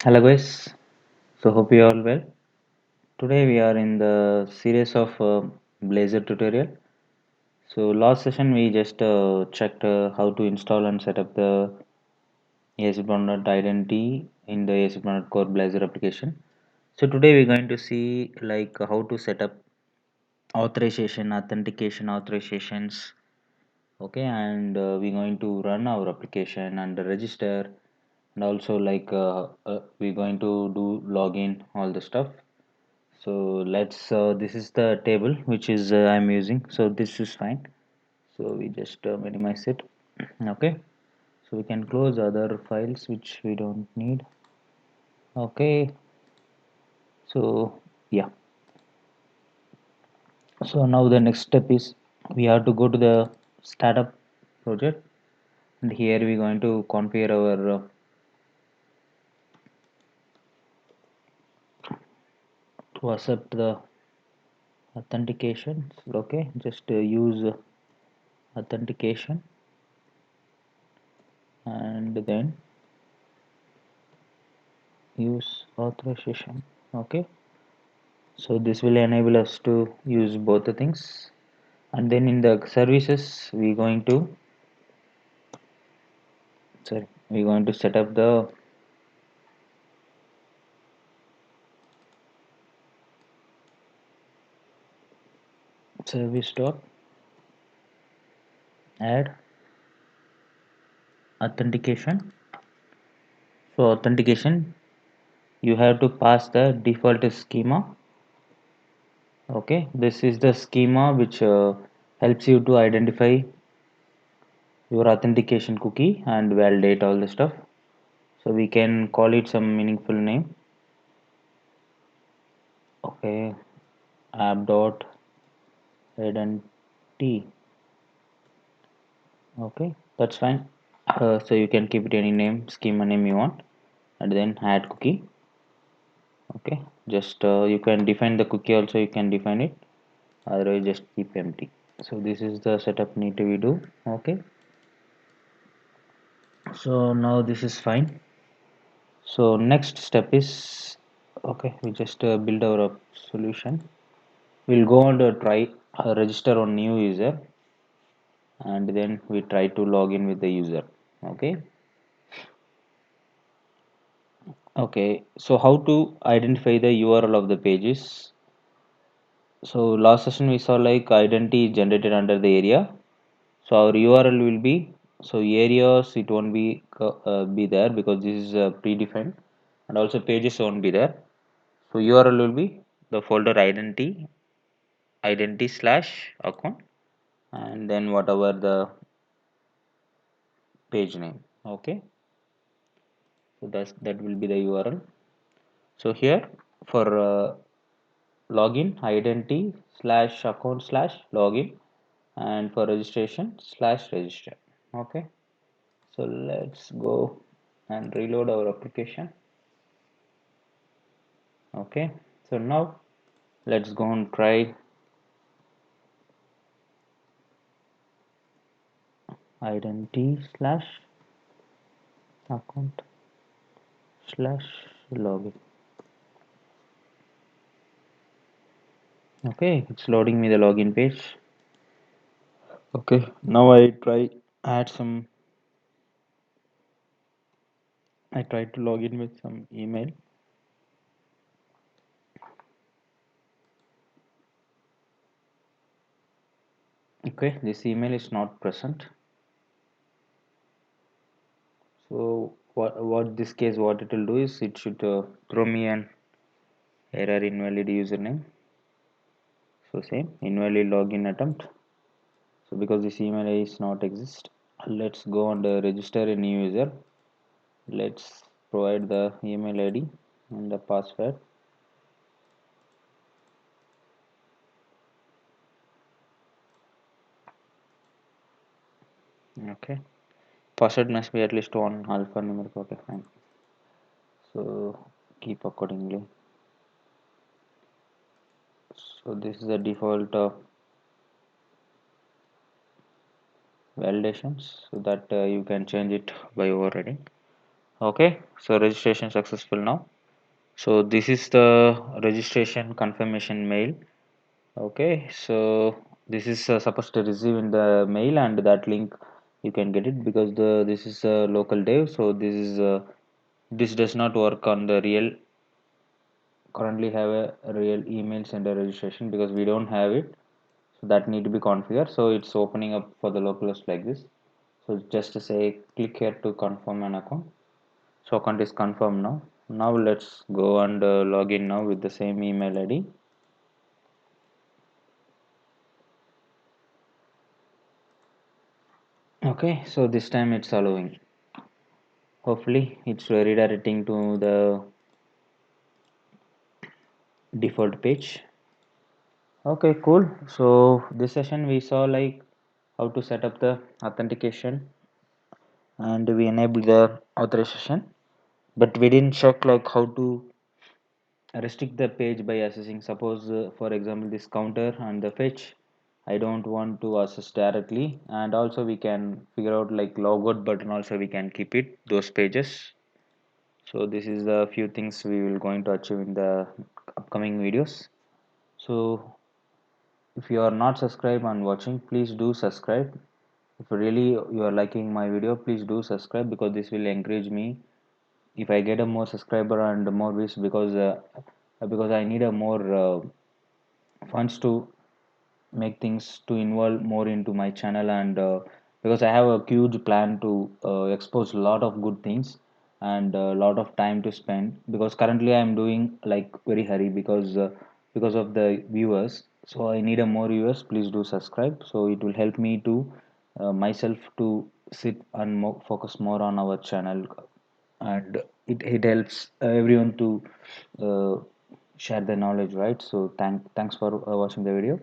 Hello guys, so hope you all well. Today we are in the series of Blazor tutorial. So last session we just checked how to install and set up the ASP.NET identity in the ASP.NET Core Blazor application. So today we're going to see like how to set up authentication authorizations. Okay, and we're going to run our application and register, and also we're going to do login all the stuff. So let's this is the table which is I'm using, so this is fine. So we just minimize it. Okay, so we can close other files which we don't need. Okay, so yeah, so now the next step is we have to go to the startup project, and here we're going to configure our to accept the authentication. Okay, just use authentication, and then use authorization. Okay, so this will enable us to use both the things, and then in the services we're going to set up the service dot add authentication. So authentication, you have to pass the default schema. Okay, this is the schema which helps you to identify your authentication cookie and validate all the stuff. So we can call it some meaningful name. Okay, app dot identity. Okay, that's fine. So you can keep it any name, schema name you want, and then add cookie. Okay, just you can define the cookie also, you can define it, otherwise just keep empty. So this is the setup need to be do. Okay, so now this is fine. So next step is, okay, we just build our solution. We'll go and try register on new user, and then we try to log in with the user. Okay. Okay, so how to identify the URL of the pages? So last session we saw like identity is generated under the area. So our URL will be, so areas it won't be there because this is predefined, and also pages won't be there. So URL will be the folder identity slash account, and then whatever the page name. Okay, so that will be the URL. So here for login identity slash account slash login, and for registration slash register. Okay, so let's go and reload our application. Okay, so now let's go and try identity slash account slash login. Okay, it's loading me the login page. Okay, now I tried to log in with some email. Okay, this email is not present. So what this case what it will do is it should throw me an error invalid username. So same invalid login attempt. So because this email is not exist, let's go and register a new user. Let's provide the email ID and the password. Okay, password must be at least one alphanumeric. Okay, fine. So keep accordingly. So this is the default validations, so that you can change it by overriding. Okay, so registration successful now. So this is the registration confirmation mail. Okay, so this is supposed to receive in the mail, and that link you can get it because the this is a local dev. So this does not work on the real currently have a real email sender registration because we don't have it. So that need to be configured. So it's opening up for the localhost like this. So just to say click here to confirm an account. So account is confirmed now. Now let's go and log in now with the same email ID. Okay, so this time it's allowing. Hopefully it's redirecting to the default page. Okay, cool. So this session we saw like how to set up the authentication and we enable the authorization, but we didn't check like how to restrict the page by accessing. Suppose for example this counter and the fetch, I don't want to access directly, and also we can figure out like logout button also we can keep it those pages. So this is the few things we will going to achieve in the upcoming videos. So if you are not subscribed and watching, please do subscribe. If really you are liking my video, please do subscribe because this will encourage me if I get a more subscriber and more views because I need a more funds to make things to involve more into my channel, and because I have a huge plan to expose a lot of good things and a lot of time to spend because currently I am doing like very hurry because of the viewers. So I need a more viewers. Please do subscribe so it will help me to myself to sit and focus more on our channel, and it helps everyone to uh, share the knowledge, right? So thanks for watching the video.